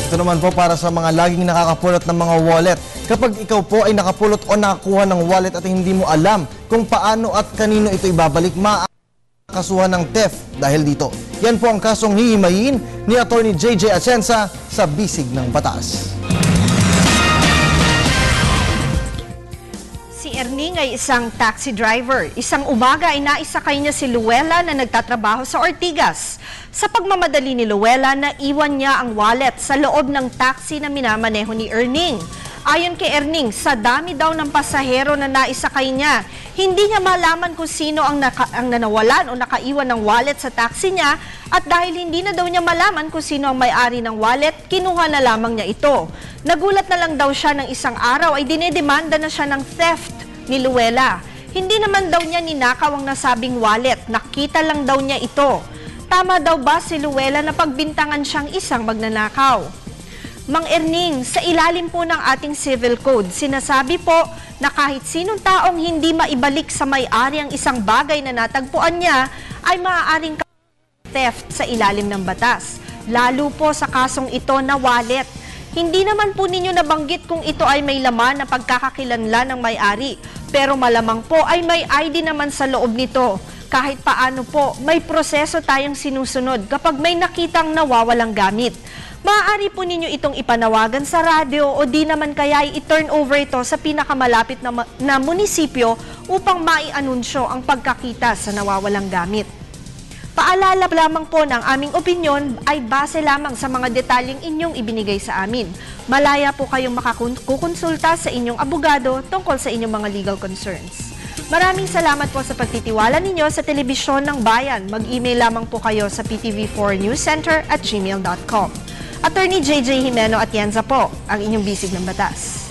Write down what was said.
Ito naman po para sa mga laging nakakapulot ng mga wallet. Kapag ikaw po ay nakapulot o nakakuha ng wallet at hindi mo alam kung paano at kanino ito ibabalik, kasuhan ng theft dahil dito. Yan po ang kasong hihimayin ni Atty. JJ Atienza sa Bisig ng Batas. Si Erning ay isang taxi driver. Isang umaga ay naisakay niya si Luella na nagtatrabaho sa Ortigas. Sa pagmamadali ni Luella, naiwan niya ang wallet sa loob ng taxi na minamaneho ni Erning. Ayon kay Erning, sa dami daw ng pasahero na naisakay niya, hindi niya malaman kung sino ang nanawalan o nakaiwan ng wallet sa taxi niya, at dahil hindi na daw niya malaman kung sino ang may-ari ng wallet, kinuha na lamang niya ito. Nagulat na lang daw siya ng isang araw ay dinedemanda na siya ng theft ni Luella. Hindi naman daw niya ninakaw ang nasabing wallet, nakita lang daw niya ito. Tama daw ba si Luella na pagbintangan siyang isang magnanakaw? Mang Erning, sa ilalim po ng ating civil code, sinasabi po na kahit sinong taong hindi maibalik sa may-ari ang isang bagay na natagpuan niya ay maaaring theft sa ilalim ng batas. Lalo po sa kasong ito na wallet. Hindi naman po ninyo nabanggit kung ito ay may laman na pagkakakilanlan ng may-ari, pero malamang po ay may ID naman sa loob nito. Kahit paano po, may proseso tayong sinusunod kapag may nakitang nawawalang gamit. Maaari po ninyo itong ipanawagan sa radyo o di naman kaya i-turn over ito sa pinakamalapit na munisipyo upang mai-anunsyo ang pagkakita sa nawawalang gamit. Paalala lamang po ng aming opinyon ay base lamang sa mga detalyeng inyong ibinigay sa amin. Malaya po kayong makakukonsulta sa inyong abogado tungkol sa inyong mga legal concerns. Maraming salamat po sa pagtitiwala ninyo sa Telebisyon ng Bayan. Mag-email lamang po kayo sa ptv4newscenter@gmail.com. Attorney JJ Jimeno Atienza po, ang inyong bisig ng batas.